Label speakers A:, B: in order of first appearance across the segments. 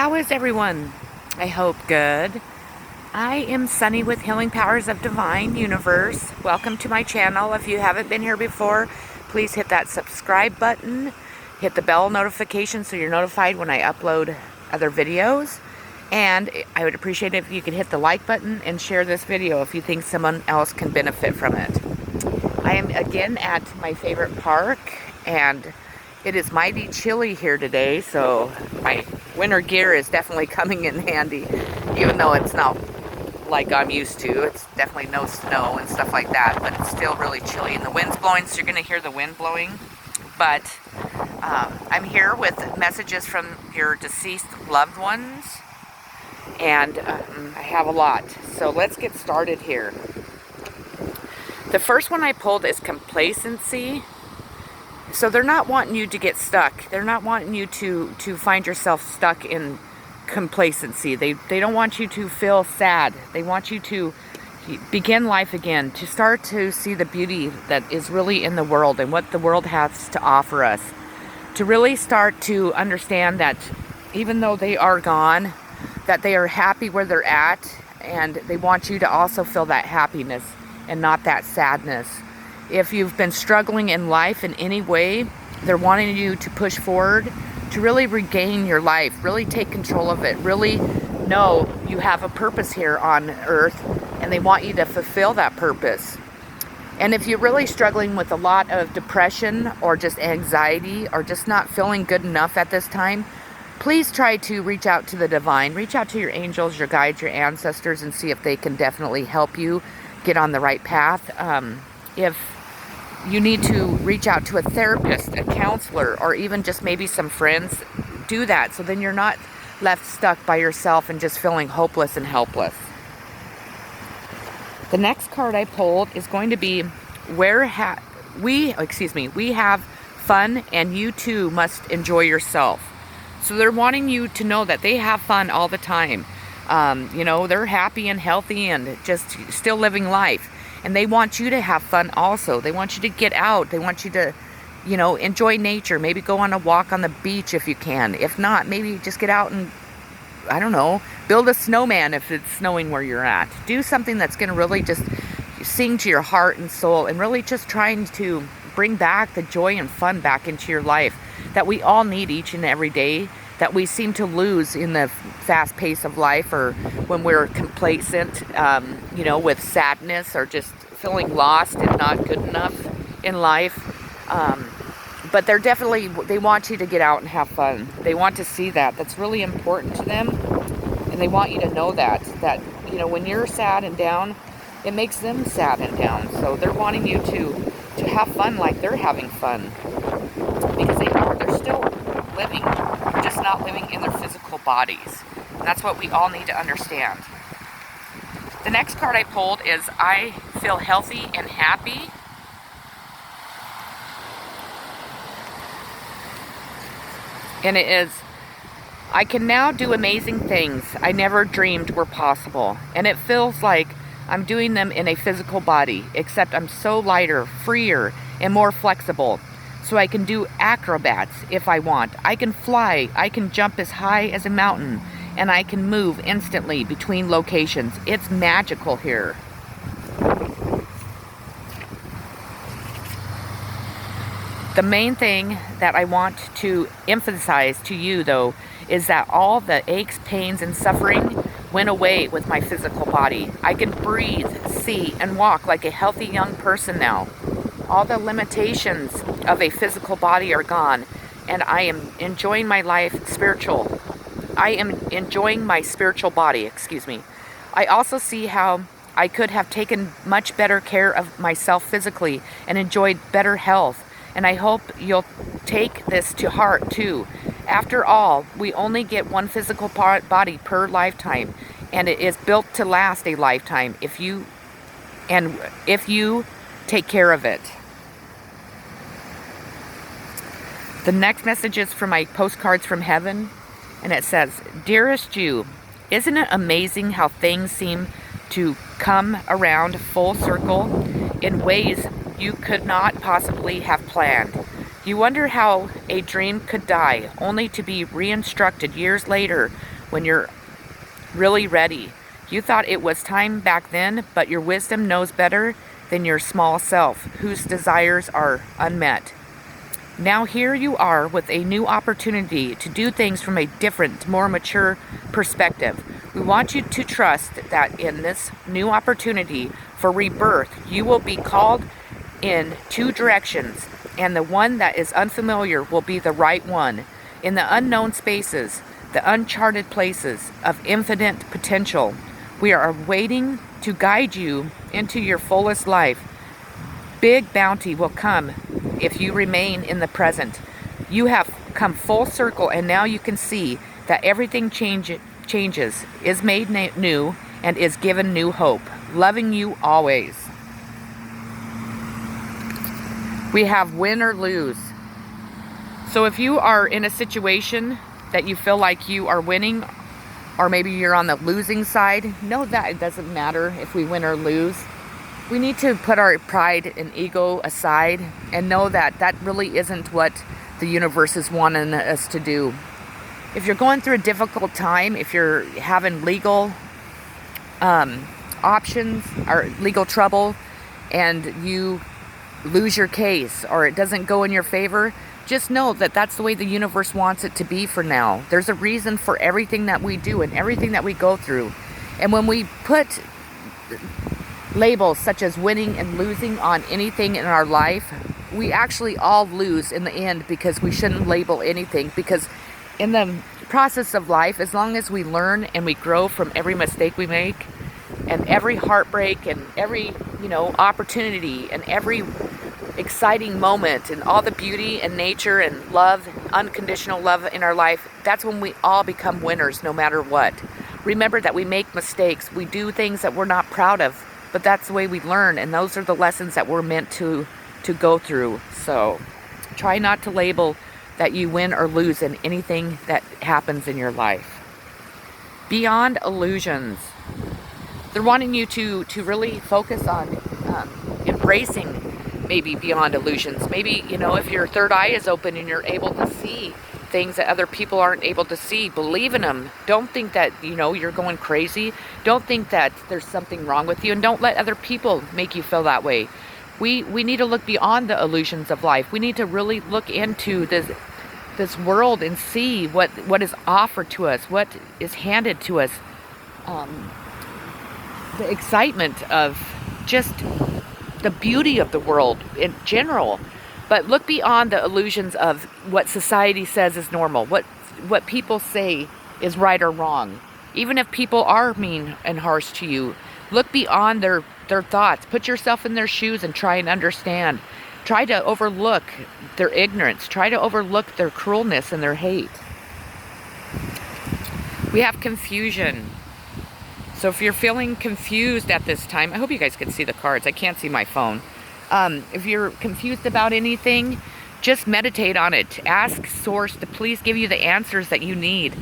A: How is everyone? I hope good. I am Sunny with Healing Powers of Divine Universe. Welcome to my channel. If you haven't been here before, please hit that subscribe button. Hit the bell notification so you're notified when I upload other videos. And I would appreciate it if you could hit the like button and share this video if you think someone else can benefit from it. I am again at my favorite park, and it is mighty chilly here today, so my winter gear is definitely coming in handy, even though it's not like I'm used to. It's definitely no snow and stuff like that, but it's still really chilly, and the wind's blowing, so you're going to hear the wind blowing. But I'm here with messages from your deceased loved ones, and I have a lot. So let's get started here. The first one I pulled is Complacency. So they're not wanting you to get stuck. They're not wanting you to find yourself stuck in complacency. They don't want you to feel sad. They want you to begin life again, to start to see the beauty that is really in the world and what the world has to offer us. To really start to understand that even though they are gone, that they are happy where they're at, and they want you to also feel that happiness and not that sadness. If you've been struggling in life in any way, they're wanting you to push forward, to really regain your life, really take control of it, really know you have a purpose here on earth, and they want you to fulfill that purpose. And if you're really struggling with a lot of depression or just anxiety or just not feeling good enough at this time, please try to reach out to the divine, reach out to your angels, your guides, your ancestors, and see if they can definitely help you get on the right path. If you need to reach out to a therapist, a counselor, or even just maybe some friends, do that, so then you're not left stuck by yourself and just feeling hopeless and helpless. The next card I pulled is going to be we have fun, and you too must enjoy yourself. So they're wanting you to know that they have fun all the time. They're happy and healthy and just still living life. And they want you to have fun also. They want you to get out. They want you to, enjoy nature. Maybe go on a walk on the beach if you can. If not, maybe just get out and, build a snowman if it's snowing where you're at. Do something that's going to really just sing to your heart and soul, and really just trying to bring back the joy and fun back into your life that we all need each and every day, that we seem to lose in the fast pace of life, or when we're complacent, with sadness, or just feeling lost and not good enough in life. But they want you to get out and have fun. They want to see that. That's really important to them. And they want you to know that when you're sad and down, it makes them sad and down. So they're wanting you to have fun like they're having fun. Because they're still living, just not living in their physical bodies. And that's what we all need to understand. The next card I pulled is I feel healthy and happy. And it is, I can now do amazing things I never dreamed were possible. And it feels like I'm doing them in a physical body, except I'm so lighter, freer, and more flexible. So I can do acrobats if I want. I can fly. I can jump as high as a mountain. And I can move instantly between locations. It's magical here. The main thing that I want to emphasize to you, though, is that all the aches, pains, and suffering went away with my physical body. I can breathe, see, and walk like a healthy young person now. All the limitations of a physical body are gone, and I am enjoying my life I am enjoying my spiritual body, I also see how I could have taken much better care of myself physically and enjoyed better health. And I hope you'll take this to heart too. After all, we only get one physical body per lifetime, and it is built to last a lifetime if you take care of it. The next message is from my postcards from heaven, and it says, "Dearest you, isn't it amazing how things seem to come around full circle in ways you could not possibly have planned? You wonder how a dream could die, only to be reinstructed years later when you're really ready. You thought it was time back then, but your wisdom knows better than your small self, whose desires are unmet. Now here you are with a new opportunity to do things from a different, more mature perspective. We want you to trust that in this new opportunity for rebirth, you will be called in two directions, and the one that is unfamiliar will be the right one. In the unknown spaces, the uncharted places of infinite potential, we are waiting to guide you into your fullest life. Big bounty will come if you remain in the present. You have come full circle, and now you can see that everything changes, is made new, and is given new hope. Loving you always. We have win or lose. So if you are in a situation that you feel like you are winning, or maybe you're on the losing side, know that it doesn't matter if we win or lose. We need to put our pride and ego aside and know that that really isn't what the universe is wanting us to do. If you're going through a difficult time, if you're having legal options or legal trouble, and you lose your case or it doesn't go in your favor, just know that that's the way the universe wants it to be for now. There's a reason for everything that we do and everything that we go through. And when we put labels such as winning and losing on anything in our life, we actually all lose in the end, because we shouldn't label anything. Because in the process of life, as long as we learn and we grow from every mistake we make, and every heartbreak, and every opportunity, and every exciting moment, and all the beauty and nature and love, unconditional love in our life, that's when we all become winners, no matter what. Remember that we make mistakes, we do things that we're not proud of, but that's the way we learn, and those are the lessons that we're meant to go through. So try not to label that you win or lose in anything that happens in your life. Beyond illusions. They're wanting you to really focus on embracing maybe beyond illusions. Maybe, if your third eye is open and you're able to see things that other people aren't able to see, believe in them. Don't think that, you're going crazy. Don't think that there's something wrong with you, and don't let other people make you feel that way. We need to look beyond the illusions of life. We need to really look into this world and see what is offered to us, what is handed to us. The excitement of just the beauty of the world in general. But look beyond the illusions of what society says is normal, what people say is right or wrong. Even if people are mean and harsh to you, look beyond their thoughts. Put yourself in their shoes and try and understand. Try to overlook their ignorance. Try to overlook their cruelness and their hate. We have confusion. So if you're feeling confused at this time, I hope you guys can see the cards. I can't see my phone. If you're confused about anything, just meditate on it. Ask Source to please give you the answers that you need.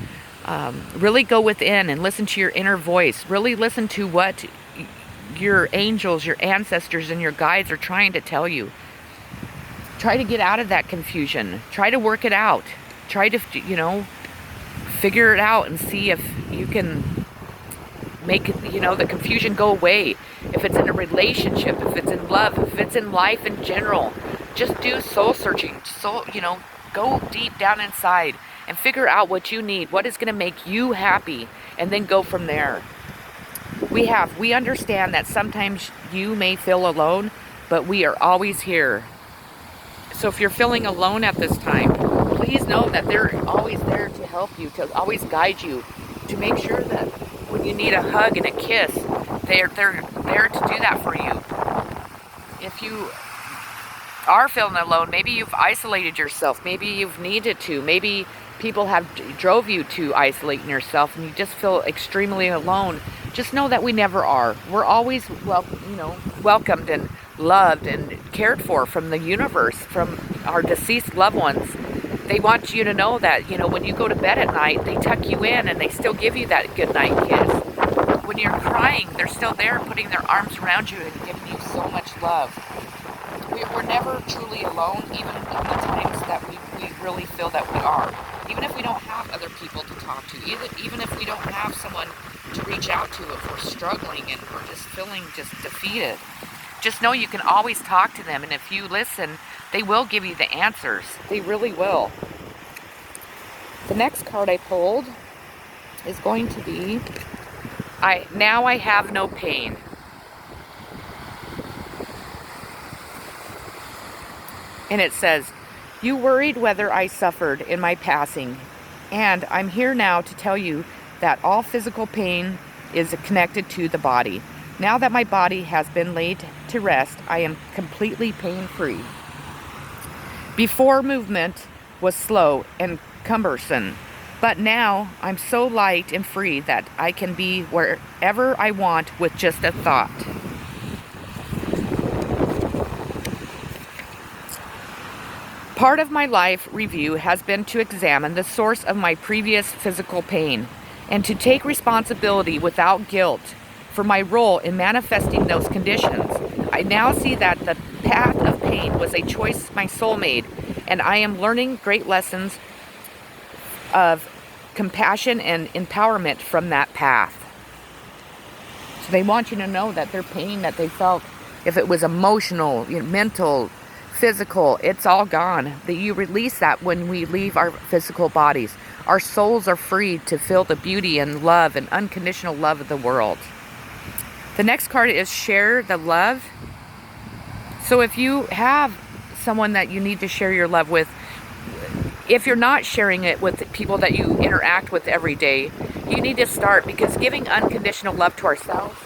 A: Really go within and listen to your inner voice. Really listen to what your angels, your ancestors, and your guides are trying to tell you. Try to get out of that confusion. Try to work it out. Try to, figure it out and see if you can make, the confusion go away. If it's in a relationship, if it's in love, if it's in life in general, just do soul searching. Go deep down inside and figure out what you need, what is going to make you happy, and then go from there. We understand that sometimes you may feel alone, but we are always here. So if you're feeling alone at this time, please know that they're always there to help you, to always guide you, to make sure that when you need a hug and a kiss, they're there to do that for you. If you are feeling alone, maybe you've isolated yourself, maybe you've needed to, maybe people have drove you to isolating yourself and you just feel extremely alone, just know that we never are. We're always welcomed and loved and cared for from the universe, from our deceased loved ones. They want you to know that, when you go to bed at night, they tuck you in and they still give you that good night kiss. When you're crying, they're still there putting their arms around you and giving you so much love. we're never truly alone, even in the times that we really feel that we are. Even if we don't have other people to talk to, even if we don't have someone to reach out to if we're struggling and we're just feeling just defeated. Just know you can always talk to them, and if you listen, they will give you the answers. They really will. The next card I pulled is going to be, now I have no pain. And it says, you worried whether I suffered in my passing, and I'm here now to tell you that all physical pain is connected to the body. Now that my body has been laid to rest, I am completely pain-free. Before, movement was slow and cumbersome, but now I'm so light and free that I can be wherever I want with just a thought. Part of my life review has been to examine the source of my previous physical pain and to take responsibility without guilt for my role in manifesting those conditions. I now see that the path of pain was a choice my soul made, and I am learning great lessons of compassion and empowerment from that path. So they want you to know that their pain that they felt, if it was emotional, mental, physical, it's all gone. That you release that when we leave our physical bodies. Our souls are free to feel the beauty and love and unconditional love of the world. The next card is share the love. So if you have someone that you need to share your love with, if you're not sharing it with people that you interact with every day, you need to start, because giving unconditional love to ourselves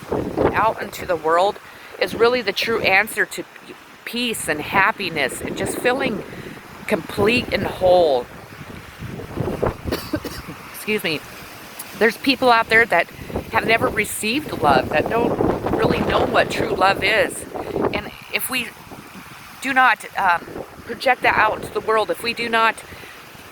A: out into the world is really the true answer to peace and happiness and just feeling complete and whole. Excuse me. There's people out there that have never received love, that don't really know what true love is. And if we do not project that out into the world, if we do not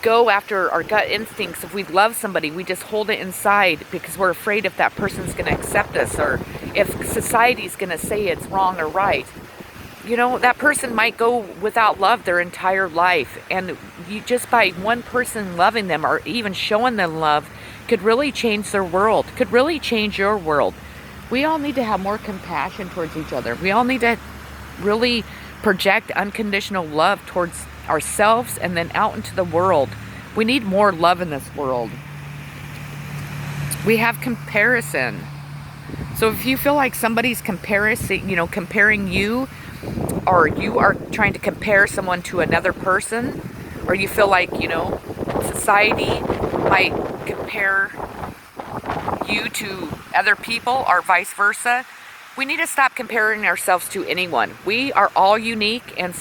A: go after our gut instincts, if we love somebody, we just hold it inside because we're afraid if that person's going to accept us or if society's going to say it's wrong or right. That person might go without love their entire life. And you just by one person loving them or even showing them love could really change their world, could really change your world. We all need to have more compassion towards each other. We all need to really project unconditional love towards ourselves and then out into the world. We need more love in this world. We have comparison. So if you feel like somebody's comparing you, or you are trying to compare someone to another person, or you feel like, society might compare you to other people or vice versa, we need to stop comparing ourselves to anyone. We are all unique, and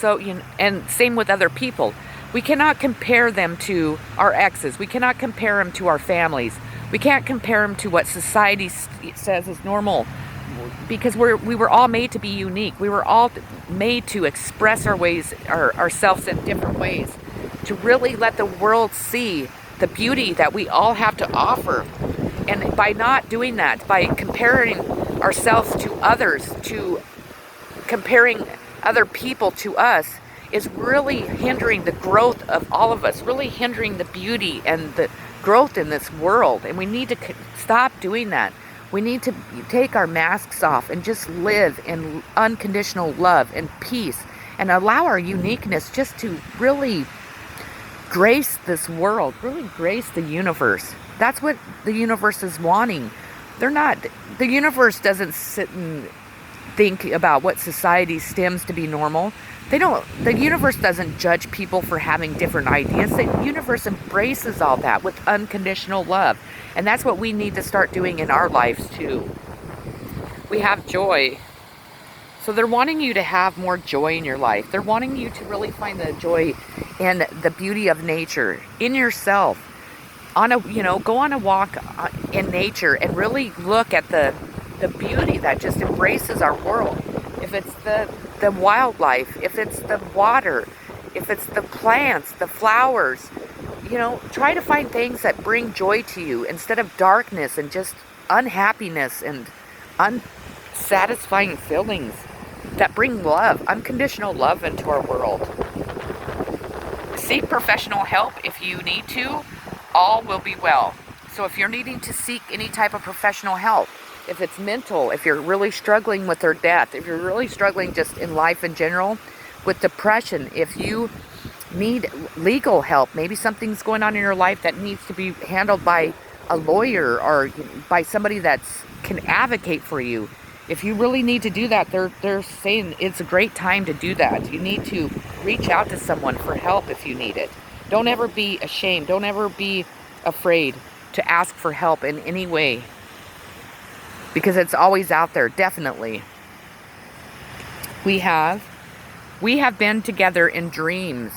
A: and same with other people. We cannot compare them to our exes. We cannot compare them to our families. We can't compare them to what society says is normal, because we were all made to be unique. We were all made to express ourselves in different ways, to really let the world see the beauty that we all have to offer. And by not doing that, by comparing ourselves to others, to comparing other people to us, is really hindering the growth of all of us, really hindering the beauty and the growth in this world. And we need to stop doing that. We need to take our masks off and just live in unconditional love and peace and allow our uniqueness just to really grace this world, really grace the universe. That's what the universe is wanting. The universe doesn't sit and think about what society stems to be normal. The universe doesn't judge people for having different ideas. The universe embraces all that with unconditional love. And that's what we need to start doing in our lives too. We have joy. So they're wanting you to have more joy in your life. They're wanting you to really find the joy in the beauty of nature, in yourself. Go on a walk in nature and really look at the beauty that just embraces our world. If it's the wildlife, if it's the water, if it's the plants, the flowers, try to find things that bring joy to you instead of darkness and just unhappiness and unsatisfying feelings. that bring love, unconditional love into our world. Seek professional help if you need to. All will be well. So if you're needing to seek any type of professional help, if it's mental, if you're really struggling with their death, if you're really struggling just in life in general, with depression, if you need legal help, maybe something's going on in your life that needs to be handled by a lawyer or by somebody that can advocate for you. If you really need to do that, they're saying it's a great time to do that. You need to reach out to someone for help if you need it. Don't ever be ashamed. Don't ever be afraid to ask for help in any way, because it's always out there, definitely. We have been together in dreams.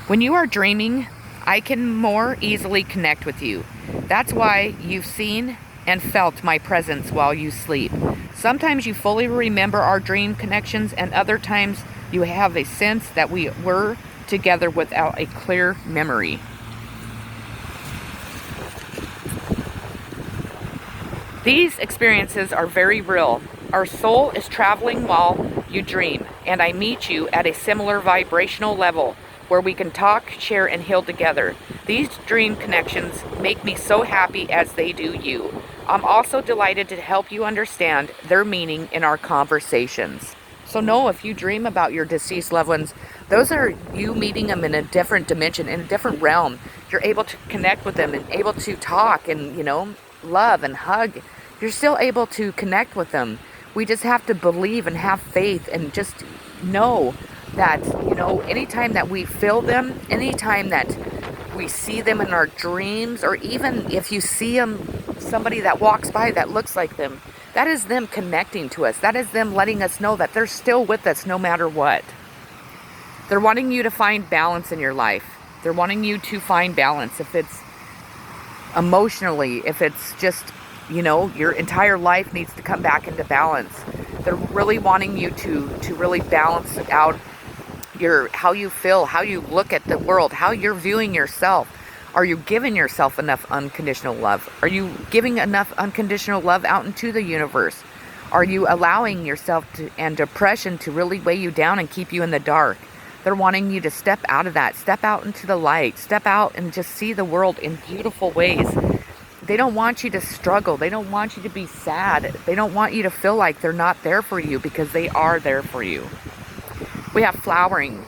A: When you are dreaming, I can more easily connect with you. That's why you've seen and felt my presence while you sleep. Sometimes you fully remember our dream connections, and other times you have a sense that we were together without a clear memory. These experiences are very real. Our soul is traveling while you dream, and I meet you at a similar vibrational level where we can talk, share, and heal together. These dream connections make me so happy as they do you. I'm also delighted to help you understand their meaning in our conversations. So know, if you dream about your deceased loved ones, those are you meeting them in a different dimension, in a different realm. You're able to connect with them and able to talk and, love and hug. You're still able to connect with them. We just have to believe and have faith and just know that, anytime that we feel them, anytime that we see them in our dreams, or even if you see them, somebody that walks by that looks like them, that is them connecting to us. That is them letting us know that they're still with us no matter what. They're wanting you to find balance in your life. They're wanting you to find balance. If it's emotionally, if it's just, your entire life needs to come back into balance. They're really wanting you to really balance out how you feel, how you look at the world, how you're viewing yourself. Are you giving yourself enough unconditional love? Are you giving enough unconditional love out into the universe? Are you allowing yourself and depression to really weigh you down and keep you in the dark? They're wanting you to step out of that, step out into the light, step out and just see the world in beautiful ways. They don't want you to struggle. They don't want you to be sad. They don't want you to feel like they're not there for you, because they are there for you. We have flowering.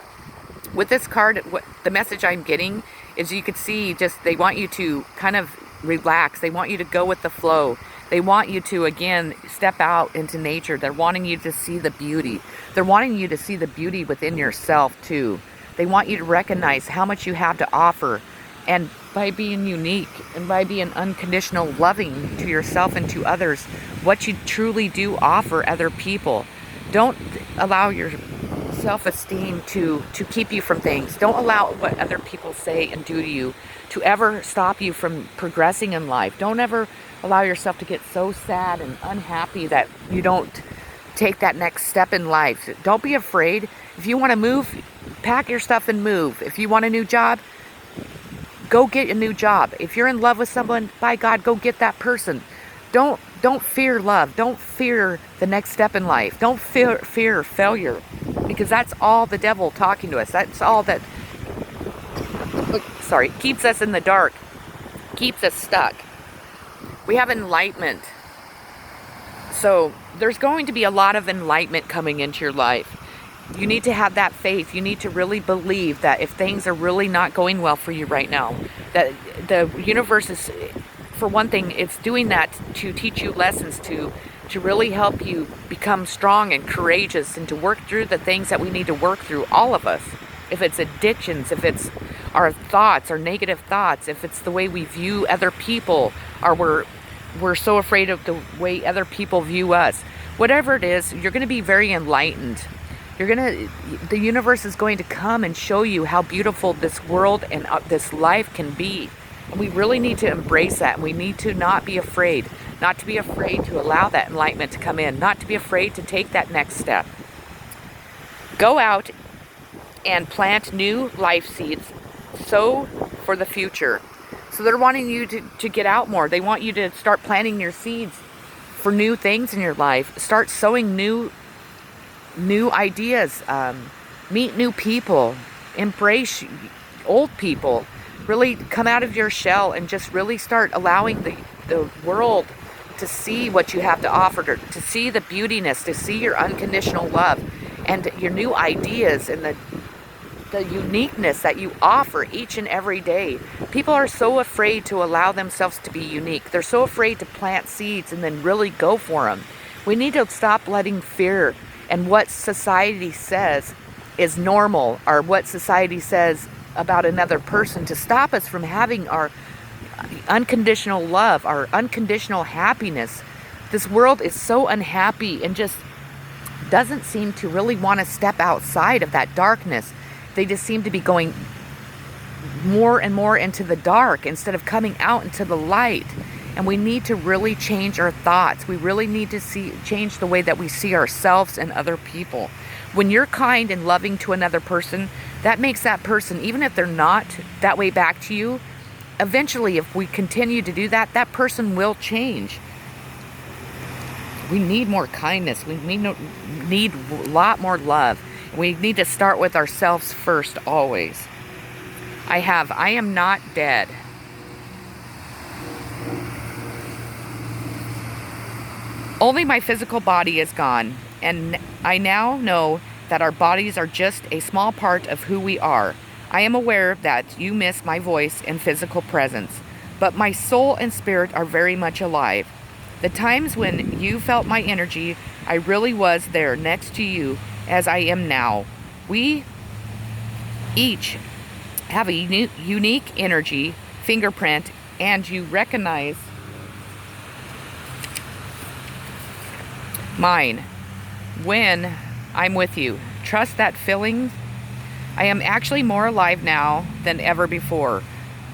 A: With this card, what the message I'm getting is, you could see, just they want you to kind of relax. They want you to go with the flow. They want you to, again, step out into nature. They're wanting you to see the beauty. They're wanting you to see the beauty within yourself too. They want you to recognize how much you have to offer, and by being unique and by being unconditional loving to yourself and to others, what you truly do offer other people. Don't allow your self-esteem to keep you from things. Don't allow what other people say and do to you to ever stop you from progressing in life. Don't ever allow yourself to get so sad and unhappy that you don't take that next step in life. Don't be afraid. If you want to move, pack your stuff and move. If you want a new job, go get a new job. If you're in love with someone, by God, go get that person. Don't fear love. Don't fear the next step in life. Don't fear failure, because that's all the devil talking to us. That's all that keeps us in the dark, keeps us stuck. We have enlightenment. So there's going to be a lot of enlightenment coming into your life. You need to have that faith. You need to really believe that if things are really not going well for you right now, that the universe is, for one thing, it's doing that to teach you lessons, to really help you become strong and courageous, and to work through the things that we need to work through, all of us. If it's addictions, if it's our thoughts, our negative thoughts, if it's the way we view other people, or we're so afraid of the way other people view us. Whatever it is, you're going to be very enlightened. The universe is going to come and show you how beautiful this world and this life can be. And we really need to embrace that. We need to not be afraid to allow that enlightenment to come in, not to be afraid to take that next step. Go out and plant new life seeds. Sow for the future. So they're wanting you to get out more. They want you to start planting your seeds for new things in your life. Start sowing new ideas. Meet new people. Embrace old people. Really come out of your shell and just really start allowing the world to see what you have to offer, to see the beautiness, to see your unconditional love and your new ideas and the uniqueness that you offer each and every day. People are so afraid to allow themselves to be unique. They're so afraid to plant seeds and then really go for them. We need to stop letting fear and what society says is normal, or what society says about another person, to stop us from having our unconditional love, our unconditional happiness. This world is so unhappy and just doesn't seem to really want to step outside of that darkness. They just seem to be going more and more into the dark instead of coming out into the light. And we need to really change our thoughts. We really need to change the way that we see ourselves and other people. When you're kind and loving to another person, that makes that person, even if they're not that way back to you, eventually, if we continue to do that, that person will change. We need more kindness. We need a lot more love. We need to start with ourselves first, always. I am not dead. Only my physical body is gone, and I now know that our bodies are just a small part of who we are. I am aware that you miss my voice and physical presence, but my soul and spirit are very much alive. The times when you felt my energy, I really was there next to you as I am now. We each have a unique energy, fingerprint, and you recognize mine when I'm with you. Trust that feeling. I am actually more alive now than ever before.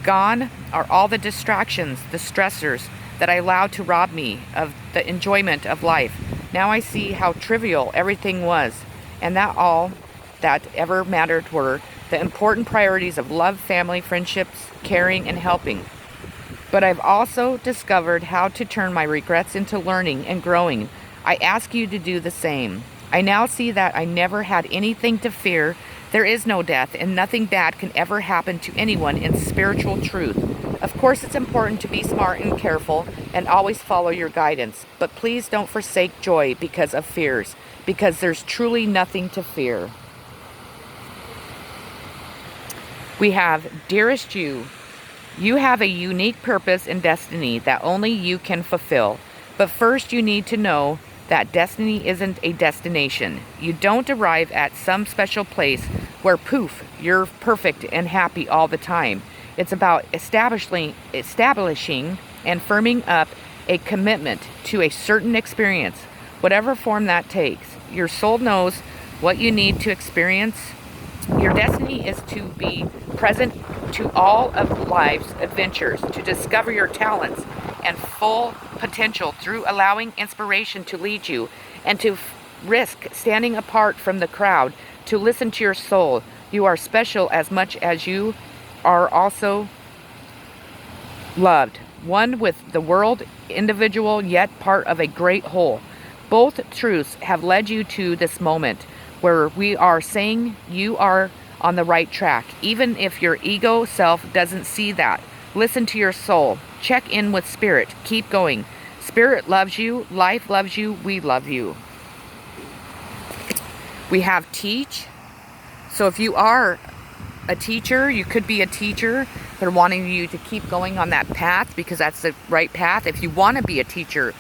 A: Gone are all the distractions, the stressors that I allowed to rob me of the enjoyment of life. Now I see how trivial everything was, and that all that ever mattered were the important priorities of love, family, friendships, caring, and helping. But I've also discovered how to turn my regrets into learning and growing. I ask you to do the same. I now see that I never had anything to fear. There is no death, and nothing bad can ever happen to anyone in spiritual truth. Of course, it's important to be smart and careful and always follow your guidance. But please don't forsake joy because of fears, because there's truly nothing to fear. We have, dearest you have a unique purpose and destiny that only you can fulfill. But first you need to know that destiny isn't a destination. You don't arrive at some special place where poof, you're perfect and happy all the time. It's about establishing and firming up a commitment to a certain experience, whatever form that takes. Your soul knows what you need to experience. Your destiny is to be present to all of life's adventures, to discover your talents and full potential through allowing inspiration to lead you, and to risk standing apart from the crowd, to listen to your soul. You are special as much as you are also loved. One with the world, individual yet part of a great whole. Both truths have led you to this moment where we are saying you are on the right track, even if your ego self doesn't see that. Listen to your soul. Check in with spirit. Keep going. Spirit loves you. Life loves you. We love you. We have teach. So if you are a teacher, you could be a teacher. They're wanting you to keep going on that path because that's the right path. If you want to be a teacher,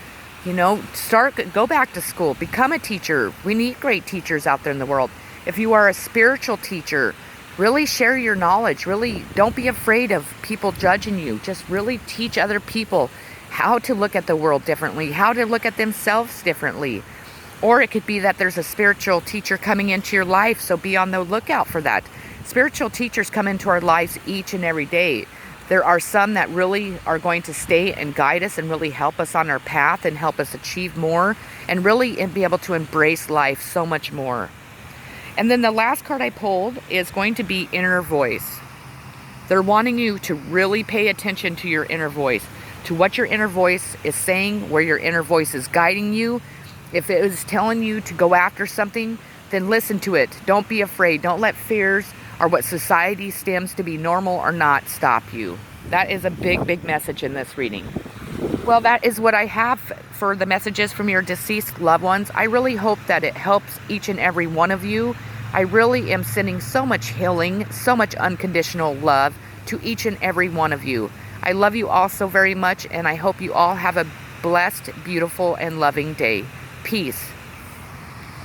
A: go back to school, become a teacher. We need great teachers out there in the world. If you are a spiritual teacher, really share your knowledge. Really don't be afraid of people judging you. Just really teach other people how to look at the world differently, how to look at themselves differently. Or it could be that there's a spiritual teacher coming into your life, so be on the lookout for that. Spiritual teachers come into our lives each and every day. There are some that really are going to stay and guide us and really help us on our path and help us achieve more and really be able to embrace life so much more. And then the last card I pulled is going to be inner voice. They're wanting you to really pay attention to your inner voice, to what your inner voice is saying, where your inner voice is guiding you. If it is telling you to go after something, then listen to it. Don't be afraid. Don't let fears or what society stems to be normal or not stop you. That is a big, big message in this reading. Well, that is what I have for the messages from your deceased loved ones. I really hope that it helps each and every one of you. I really am sending so much healing, so much unconditional love to each and every one of you. I love you all so very much, and I hope you all have a blessed, beautiful, and loving day. Peace.